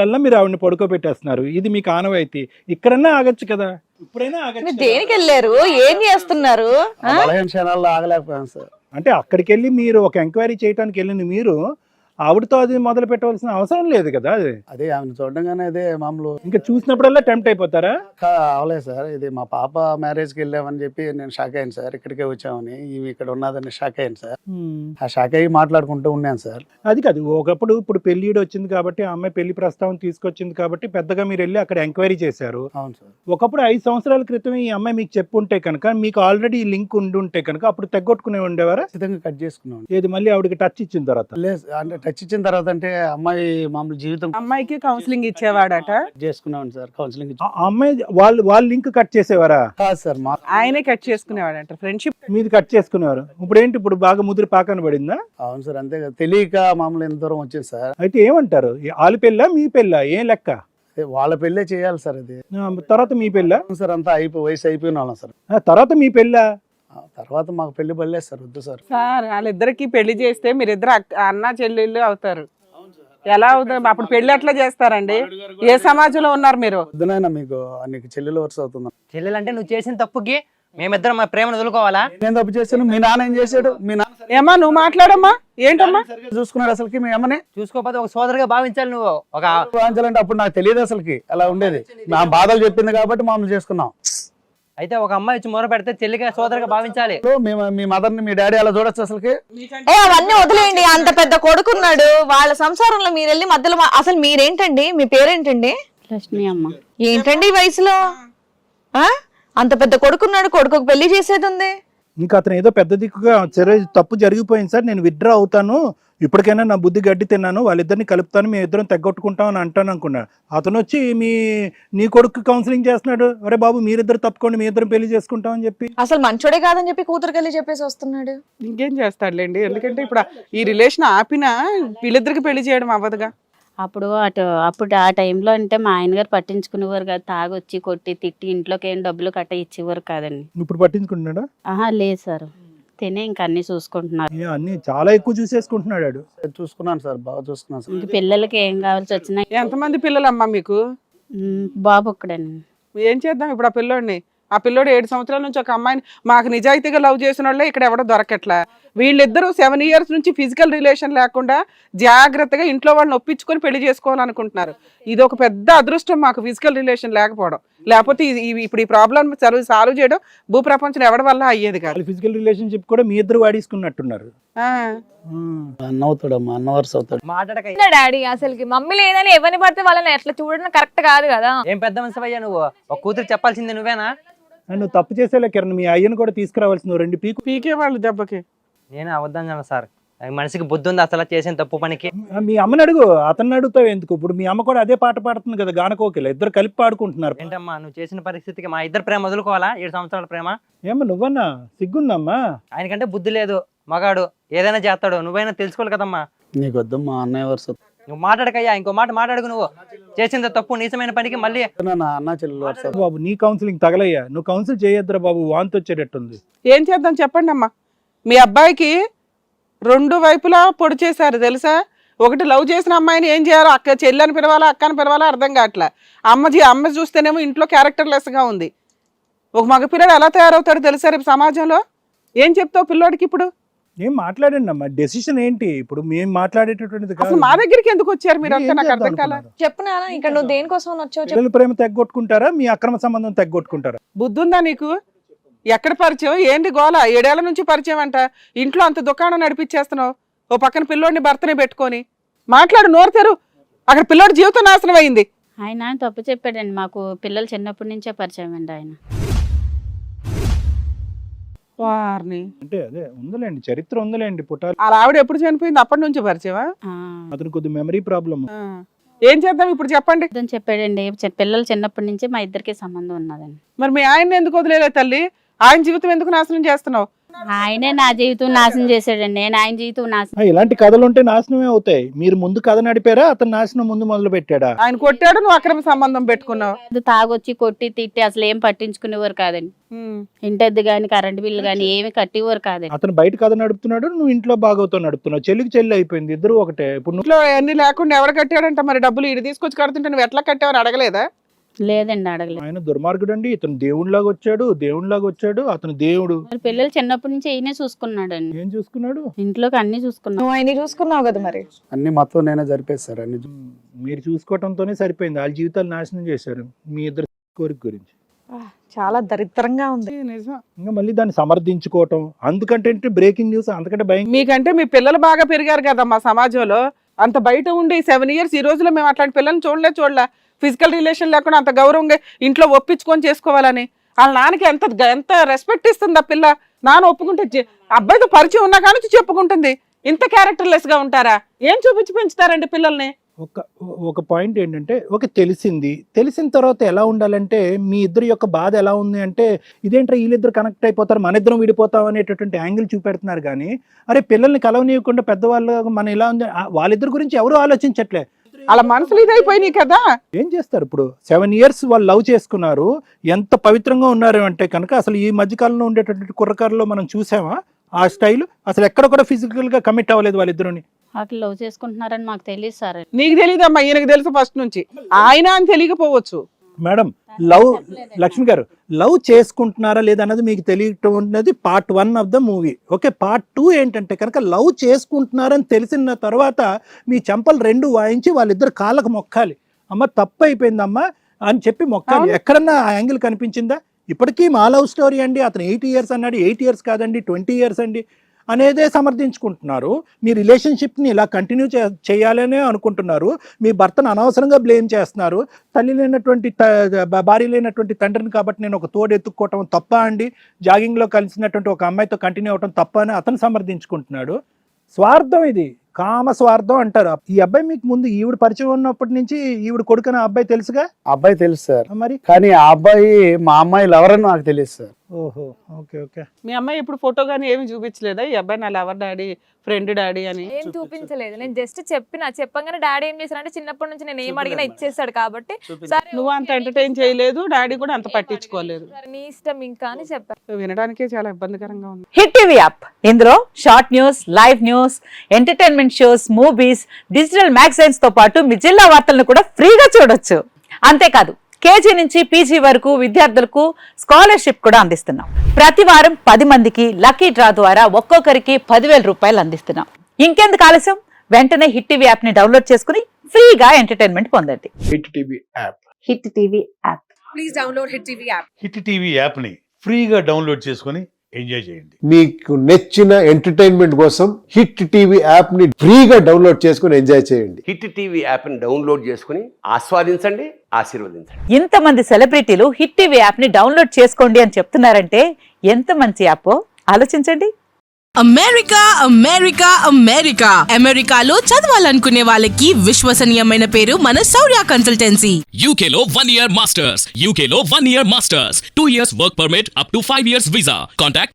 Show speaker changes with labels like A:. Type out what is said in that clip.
A: అలా మీరు ఆవిడని పడుకోబెట్టేస్తున్నారు. ఇది మీకు ఆనవాయితీ. ఇక్కడన్నా ఆగొచ్చు కదా, ఇప్పుడైనా ఆగొచ్చు
B: మీరు
A: కదా.
B: దేనికి వెళ్ళారు, ఏం చేస్తున్నారు?
C: బలహీన క్షణాల్లో ఆగలేకపోయాను సార్.
A: అంటే అక్కడికి వెళ్ళి మీరు ఒక ఎంక్వైరీ చేయడానికి వెళ్ళిన మీరు ఆవిడతో అది మొదలు పెట్టవలసిన అవసరం లేదు కదా. అది
C: అదే ఆమెను చూడగానే అదే మామూలు
A: ఇంకా చూసినప్పుడల్లా టెంప్ట్ అయిపోతారా?
C: అవలేదు సార్. ఇది మా పాప మ్యారేజ్కి వెళ్ళామని చెప్పి నేను షాక్ అయ్యాను సార్. ఇక్కడికే వచ్చామని, ఇవి ఇక్కడ ఉన్నదని షాక్ అయ్యాను సార్. ఆ షాక్ అయ్యి మాట్లాడుకుంటూ ఉన్నాను సార్.
A: అది కాదు, ఒకప్పుడు ఇప్పుడు పెళ్లిడు వచ్చింది కాబట్టి ఆ అమ్మాయి పెళ్లి ప్రస్తావన తీసుకొచ్చింది కాబట్టి పెద్దగా మీరు వెళ్ళి అక్కడ ఎంక్వైరీ చేశారు.
C: అవును సార్.
A: ఒకప్పుడు 5 సంవత్సరాల క్రితం ఈ అమ్మాయి మీకు చెప్పుంటే కనుక, మీకు ఆల్రెడీ ఈ లింక్ ఉండుంటే కనుక అప్పుడు తెగొట్టుకునే ఉండేవారా?
C: ఖచ్చితంగా కట్ చేసుకున్నాను.
A: ఏది మళ్ళీ ఆవిడకి టచ్ ఇచ్చిన తర్వాత?
C: లేదు అంటే టచ్ ఇచ్చిన తర్వాత అంటే అమ్మాయి మామూలు జీవితం
D: అమ్మాయికి కౌన్సిలింగ్ ఇచ్చేవాడట.
C: చేసుకున్నాను సార్. కౌన్సిలింగ్
A: ఆ అమ్మాయి వాళ్ళ లింక్ కట్ చేసేవారా?
C: కాదు సార్, మా
D: ఆయనే కట్ చేసుకునేవాడంట. ఫ్రెండ్షిప్
A: మీది కట్ చేసుకునేవారు. ఇప్పుడు ఏంటి, ఇప్పుడు బాగా ముదిరి పాకన పడిందా?
C: అవును సార్. అంతే కదా, తెలియక మామూలు ఎంత దూరం వచ్చింది సార్.
A: అయితే ఏమంటారు, వాళ్ళ పెళ్ళా మీ పెళ్ళా, ఏం లెక్క?
C: అదే వాళ్ళ పెళ్ళే చేయాలి సార్. అది
A: తర్వాత మీ పెళ్ళా?
C: అవును సార్. అంతా వయసు అయిపోయిన వాళ్ళం సార్.
A: తర్వాత మీ పెళ్ళా?
C: తర్వాత మాకు పెళ్లి పడలేదు సార్. వద్దు సార్.
D: సార్ వాళ్ళిద్దరికి పెళ్లి చేస్తే మీరిద్దరు అన్న చెల్లెళ్ళు అవుతారు. ఎలా అవుతారు అప్పుడు? పెళ్లి ఎట్లా చేస్తారండి? ఏ సమాజంలో ఉన్నారు మీరు?
C: వద్దునైనా నీకు చెల్లెలు వరుస అవుతుంది.
E: చెల్లెలంటే నువ్వు చేసిన తప్పుకి మేమిద్దరం మా ప్రేమను వదులుకోవాలా?
C: నేను తప్పు చేశాను, మీ నాన్న ఏం చేశాడు? మీ నాన్న
D: ఏమా నువ్వు మాట్లాడమ్మా, ఏంటమ్మా?
C: సరిగ్గా చూసుకున్నాడు అసలుకి మీ అమ్మని?
E: చూసుకోకపోతే ఒక సోదరుగా భావించాలి నువ్వు. ఒక
C: వాంచాలంటే అప్పుడు నాకు తెలియదు అసలుకి అలా ఉండేది. నా బాధలు చెప్పింది కాబట్టి మామూలు చేసుకున్నాం.
E: అయితే ఒక అమ్మాయి వచ్చి మొర పెడితే చెల్లిగా సోదరుగా భావించాలి.
C: మీ మదర్ని మీ డాడీ అలా చూడొచ్చు అసలుకి?
B: అవన్నీ వదిలేయండి. అంత పెద్ద కొడుకున్నాడు, వాళ్ళ సంసారంలో మీరు వెళ్ళి మధ్యలో అసలు మీరేంటండి, మీ పేరేంటండి?
F: లక్ష్మి అమ్మ.
B: ఏంటండి ఈ వయసులో అంత పెద్ద కొడుకున్నాడు, కొడుకు పెళ్లి చేసేది ఉంది.
A: ఇంకా అతను ఏదో పెద్ద దిక్కుగా సరే తప్పు జరిగిపోయింది సార్, నేను విత్డ్రా అవుతాను, ఇప్పటికైనా నా బుద్ధి గడ్డి తిన్నాను, వాళ్ళిద్దరిని కలుపుతాను, మీ ఇద్దరం తెగొట్టుకుంటాం అని అంటాను అనుకున్నాడు. అతను వచ్చి నీ కొడుకు కౌన్సిలింగ్ చేస్తున్నాడు. అరే బాబు మీరిద్దరు తప్పుకోండి, మీ ఇద్దరం పెళ్లి చేసుకుంటాం అని చెప్పి.
B: అసలు మంచోడే కాదని చెప్పి కూతురుకెళ్ళి చెప్పేసి వస్తున్నాడు.
D: ఇంకేం చేస్తాడులేండి. ఎందుకంటే ఇప్పుడు ఈ రిలేషన్ ఆపినా వీళ్ళిద్దరికి పెళ్లి చేయడం అవ్వదుగా.
F: అప్పుడు ఆ టైంలో అంటే మా ఆయన గారు పట్టించుకునేవారు కాదు. తాగొచ్చి కొట్టి తిట్టి ఇంట్లోకి ఏం డబ్బులు కట్ట ఇచ్చేవారు కాదండి.
A: ఇప్పుడు పట్టించుకుంటున్నాడా?
F: లేదు సార్, తినే ఇంక అన్ని చూసుకుంటున్నారు.
A: అన్ని చాలా ఎక్కువ చూసేసుకుంటున్నాడు.
C: చూసుకున్నాను సార్, బాగా చూసుకున్నాను సార్.
F: ఇంక పిల్లలకి ఏం కావాల్సి వచ్చినా.
D: ఎంతమంది పిల్లలమ్మా మీకు?
F: బాబు ఒక్కడండి.
D: ఏం చేద్దాం ఇప్పుడు ఆ పిల్లోడు 7 సంవత్సరాల నుంచి ఒక అమ్మాయిని మాకు నిజాయితీగా లవ్ చేసిన వాళ్ళే ఇక్కడ ఎవడో దొరకట్లా. వీళ్ళిద్దరూ 7 years నుంచి ఫిజికల్ రిలేషన్ లేకుండా జాగ్రత్తగా ఇంట్లో వాళ్ళని ఒప్పించుకొని పెళ్లి చేసుకోవాలనుకుంటున్నారు. ఇది ఒక పెద్ద అదృష్టం మాకు, ఫిజికల్ రిలేషన్ లేకపోవడం. లేకపోతే ఇప్పుడు ఈ ప్రాబ్లం సాల్వ్ చేయడం భూప్రపంచం ఎవరి వల్ల అయ్యేది కాదు.
A: ఫిజికల్ రిలేషన్షిప్ కూడా మీ ఇద్దరు వాడేసుకున్నట్టున్నారు.
C: అన్న అవుతాడమ్మా, అన్న వరుస అవుతాడు.
E: మాట్లాడక
G: డాడీ అసలుకి మమ్మీ లేదని ఎవరిని పడితే వాళ్ళని ఎట్లా చూడడం కరెక్ట్ కాదు కదా.
E: ఏం పెద్ద మనిషి అయ్యా నువ్వు? ఒక కూతురు చెప్పాల్సింది నువ్వేనా?
A: నువ్వు తప్పు చేసేలే కిరణ్, మీ అయ్యను కూడా తీసుకురావాల్సింది. 2
D: పీకే వాళ్ళు దెబ్బకి.
E: నేను అవద్దాను సార్, మనిషికి బుద్ధి ఉంది అసలు చేసిన తప్పు పనికి?
A: మీ అమ్మని అడుగు, అతన్ని అడుగుతావు ఎందుకు? ఇప్పుడు మీ అమ్మ కూడా అదే పాట పాడుతుంది కదా, గానకోకిల. ఇద్దరు కలిపి పాడుకుంటున్నారు.
E: ఏంటమ్మా నువ్వు చేసిన పరిస్థితికి మా ఇద్దరు ప్రేమ వదులుకోవాలా? 7 సంవత్సరాల ప్రేమ.
A: ఏమో నువ్వన్నా సిగ్గుందమ్మా?
E: ఆయనకంటే బుద్ధి లేదు, మగాడు ఏదైనా చేస్తాడు, నువ్వైనా తెలుసుకోవాలి కదమ్మా.
C: నీకు వద్దమ్మా, అన్నయ్య వరుస.
E: నువ్వు మాట్లాడకయ్యా, ఇంకో మాట మాట్లాడుకు. నువ్వు చేసిన తప్పు నీచమైన పనికి మళ్ళీ
C: అన్న చెల్లెలు వరుస.
A: బాబు నీ కౌన్సిలింగ్ తగలయ్యా, నువ్వు కౌన్సిల్ చేయొద్దురా బాబు, వాంతి వచ్చేటట్టుంది.
D: ఏం చేద్దాం చెప్పండి అమ్మా. మీ అబ్బాయికి 2 వైపులా పొడి చేశారు తెలుసా. ఒకటి లవ్ చేసిన అమ్మాయిని ఏం చేయాలో, చెల్లని పిలవాలా అక్కని పిలవాలా అర్థం కావట్లే. అమ్మ చూస్తేనేమో ఇంట్లో క్యారెక్టర్లెస్ గా ఉంది. ఒక మగ పిల్లడు ఎలా తయారవుతాడు తెలుసా రేపు సమాజంలో? ఏం చెప్తావు పిల్లోడికి ఇప్పుడు?
A: ఏం మాట్లాడండి అమ్మా, డెసిషన్ ఏంటి ఇప్పుడు? మేము మాట్లాడేటటువంటిది
D: అసలు మా దగ్గరికి ఎందుకు వచ్చారు మీరు అంతా? నాకు అర్థం కాల.
B: చెప్పు నాన్న, ఇక్కడ నువ్వు దేనికోసం వచ్చావు?
A: పిల్లల ప్రేమ తెగొట్టుకుంటారా, మీ అక్రమ సంబంధం తెగొట్టుకుంటారా?
D: బుద్ధి ఉందా నీకు? ఎక్కడ పరిచయం ఏంటి గోల? 7 ఏళ్ల నుంచి పరిచయం అంట. ఇంట్లో అంత దుకాణం నడిపించేస్తున్నావు, ఓ పక్కన పిల్లోడిని భర్తనే పెట్టుకొని. మాట్లాడు, నోరు తెరు. అక్కడ పిల్లోడి జీవితం నాశనం అయింది.
F: ఆయన తప్పు చెప్పాడండి. మాకు పిల్లలు చిన్నప్పటి నుంచే పరిచయం అండి ఆయన.
D: వారిని
A: అంటే అదే ఉందిలేండి, చరిత్ర ఉందిలేండి. పుట్టాలి
D: అలా ఆవిడ ఎప్పుడు చనిపోయింది? అప్పటి నుంచి పరిచయమా?
A: అతను కొద్ది మెమరీ ప్రాబ్లమ్.
D: ఏం చేద్దాం ఇప్పుడు చెప్పండి.
F: చెప్పాడండి, పిల్లలు చిన్నప్పటి నుంచి మా ఇద్దరికి సంబంధం ఉన్నదండి.
D: మరి మీ ఆయన ఎందుకు వదిలేలే తల్లి? ఆయన జీవితం ఎందుకు నాశనం చేస్తున్నావు?
F: ఆయనే నా జీవితం నాశనం చేశాడండి, నేను ఆయన జీవితం నాశనం.
A: ఇలాంటి కథలు ఉంటే నాశనమే అవుతాయి. మీరు ముందు కథ నడిపారా, అతను నాశనం ముందు మొదలు పెట్టాడా?
D: ఆయన కొట్టాడు, నువ్వు అక్రమ సంబంధం పెట్టుకున్నావు.
F: అది తాగొచ్చి కొట్టి తిట్టి అసలు ఏం పట్టించుకునేవారు కాదండి. ఇంటద్దు గాని కరెంట్ బిల్లు గాని ఏమి కట్టేవారు కాదండి.
A: అతను బయట కథ నడుపుతున్నాడు, నువ్వు ఇంట్లో బాగోతో నడుపుతున్నావు. చెల్లికి చెల్లి అయిపోయింది, ఇద్దరు ఒకటే. ఇప్పుడు
D: ఇంట్లో అన్ని లేకుండా ఎవరు కట్టాడంట మరి? డబ్బులు ఇటు తీసుకొచ్చి కడుతుంటే నువ్వు ఎట్లా కట్టావని అడగలేదా?
F: లేదండి, అడగలేదు.
A: ఆయన దుర్మార్గుడు అండి. ఇతను దేవుడిలాగా వచ్చాడు. అతను దేవుడు.
F: మరి పిల్లలు చిన్నప్పటి నుంచి ఈయనే చూసుకున్నాడండి.
A: ఏం చూసుకున్నాడు?
F: ఇంట్లోకి అన్ని చూసుకున్నాడు.
B: నువ్వు ఆయన చూసుకున్నావు కదా మరి.
C: అన్ని మొత్తం నేనే జరిపేశారు అన్ని.
A: మీరు చూసుకోవటంతోనే సరిపోయింది. వాళ్ళ జీవితాలు నాశనం చేశారు మీ ఇద్దరు కోరిక గురించి.
B: చాలా దరిద్రంగా ఉంది.
D: నిజం.
A: ఇంకా మళ్ళీ దాన్ని సమర్థించుకోవటం, అందుకంటే బ్రేకింగ్ న్యూస్ అంతకంటే భయం.
D: మీకంటే మీ పిల్లలు బాగా పెరిగారు కదా మా సమాజంలో. అంత బయట ఉండి 7 years ఈ రోజులో మేము అట్లాంటి పిల్లల్ని చూడలే. ఫిజికల్ రిలేషన్ లేకుండా అంత గౌరవంగా ఇంట్లో ఒప్పించుకొని చేసుకోవాలని వాళ్ళ నాన్నకి ఎంత రెస్పెక్ట్ ఇస్తుంది ఆ పిల్ల. నాన్న ఒప్పుకుంటే అబ్బాయితో పరిచయం ఉన్నా కానీ చెప్పుకుంటుంది. ఇంత క్యారెక్టర్లెస్ గా ఉంటారా? ఏం చూపించి పెంచుతారండి పిల్లల్ని?
A: ఒక పాయింట్ ఏంటంటే, తెలిసిన తర్వాత ఎలా ఉండాలంటే, మీ ఇద్దరి యొక్క బాధ ఎలా ఉంది అంటే, ఇదేంట్రా వీళ్ళిద్దరు కనెక్ట్ అయిపోతారు, మన ఇద్దరం విడిపోతాం అనేటటువంటి యాంగిల్ చూపెడుతున్నారు. కానీ అరే పిల్లల్ని కలవనీయకుండా పెద్దవాళ్ళు మన ఇలా ఉంది, వాళ్ళిద్దరి గురించి ఎవరు ఆలోచించట్లే.
D: అలా మనసులు ఇదైపోయినాయి కదా.
A: ఏం చేస్తారు ఇప్పుడు? 7 years వాళ్ళు లవ్ చేసుకున్నారు, ఎంత పవిత్రంగా ఉన్నారు అంటే కనుక అసలు ఈ మధ్యకాలంలో ఉండేటటువంటి కుర్రకారులో మనం చూసామా ఆ స్టైల్? అసలు ఎక్కడ కూడా ఫిజికల్ గా కమిట్ అవ్వలేదు వాళ్ళిద్దరుని.
F: అట్లా లవ్ చేసుకుంటున్నారని మాకు తెలియదు సార్.
D: నీకు తెలియదమ్మా, ఈయనకు తెలుసు ఫస్ట్ నుంచి. ఆయన అని తెలియకపోవచ్చు
A: మేడం. లక్ష్మి గారు, లవ్ చేసుకుంటున్నారా లేదా అన్నది మీకు తెలియటం ఉన్నది Part 1 of the movie. Okay, Part 2 ఏంటంటే కనుక లవ్ చేసుకుంటున్నారని తెలిసిన తర్వాత మీ చెంపలు 2 వాయించి వాళ్ళిద్దరు కాళ్ళకు మొక్కాలి. అమ్మ తప్పు అయిపోయిందమ్మా అని చెప్పి మొక్కాలి. ఎక్కడన్నా ఆ యాంగిల్ కనిపించిందా? ఇప్పటికీ మా లవ్ స్టోరీ అండి, అతను 8 years అన్నాడు, 8 years కాదండి 20 years అండి అనేదే సమర్థించుకుంటున్నారు. మీ రిలేషన్షిప్ని ఇలా కంటిన్యూ చేయాలనే అనుకుంటున్నారు. మీ భర్తను అనవసరంగా బ్లేమ్ చేస్తున్నారు. తల్లి లేనటువంటి భార్య లేనటువంటి తండ్రిని కాబట్టి నేను ఒక తోడు ఎత్తుక్కోవటం తప్ప అండి, జాగింగ్లో కలిసినటువంటి ఒక అమ్మాయితో కంటిన్యూ అవటం తప్ప అని అతను సమర్థించుకుంటున్నాడు. స్వార్థం, ఇది కామ స్వార్థం అంటారు. ఈ అబ్బాయి మీకు ముందు ఈవిడ పరిచయం ఉన్నప్పటి నుంచి ఈవిడ కొడుకున అబ్బాయి తెలుసుగా?
C: అబ్బాయి తెలుసు సార్,
A: మరి
C: కానీ ఆ అబ్బాయి మా అమ్మాయిలు ఎవరని నాకు తెలియదు సార్.
A: ఓహో, ఓకే ఓకే.
D: మీ అమ్మాయి ఇప్పుడు ఫోటో గానీ ఏమి చూపించలేదా ఈ అబ్బాయి నా లవర్ డాడీ, ఫ్రెండ్ డాడీ అని?
G: ఏం చూపించలేదు. నేను జస్ట్ చెప్పగానే డాడీ ఏం చేశారంటే చిన్నప్పటి నుంచి నేను ఏం అడిగినా ఇచ్చేసాడు కాబట్టి సరే
D: నువ్వు అంత ఎంటర్టైన్ చేయలేదు, డాడీ కూడా అంత పట్టించుకోలేదు.
G: సరే, నీ ఇష్టం ఇంకా అని చెప్పాను.
D: వినడానికే చాలా ఇబ్బందికరంగా ఉంది.
H: హిట్ టీవీ యాప్, ఇందులో short news, live news, entertainment shows, movies, digital magazines తో పాటు మీ జిల్లా వార్తలను కూడా ఫ్రీగా చూడొచ్చు. అంతేకాదు KG నుంచి PG వరకు విద్యార్థులకు స్కాలర్షిప్ కూడా అందిస్తున్నాం. ప్రతి వారం 10 మందికి లక్కీ డ్రా ద్వారా ఒక్కొక్కరికి 10,000 రూపాయలు అందిస్తున్నాం. ఇంకెందుకు ఆలస్యం, వెంటనే హిట్ టీవీ యాప్ ని డౌన్లోడ్ చేసుకుని ఫ్రీగా ఎంటర్టైన్మెంట్ పొందండి.
A: Hit TV app.
H: Hit TV app.
G: Please download hit TV app.
I: Hit TV యాప్ని ఫ్రీగా డౌన్లోడ్ చేసుకొని ఎంజాయ్ చేయండి.
J: మీకు నచ్చిన ఎంటర్టైన్మెంట్ కోసం హిట్ టీవీ యాప్ ని ఫ్రీగా డౌన్లోడ్ చేసుకుని ఎంజాయ్ చేయండి.
K: హిట్ టీవీ యాప్ ని డౌన్లోడ్ చేసుకుని ఆస్వాదించండి, ఆశీర్వదించండి.
H: ఇంతమంది సెలబ్రిటీలు హిట్ టీవీ యాప్ ని డౌన్లోడ్ చేసుకోండి అని చెప్తున్నారంటే ఎంత మంచి యాప్ ఆలోచించండి.
L: అమెరికాలో చదవాలనుకునే వాళ్ళకి విశ్వసనీయమైన పేరు మన శౌర్య కన్సల్టెన్సీ.
M: UK లో 1 year masters, 2 years work permit up to 5 years visa. Contact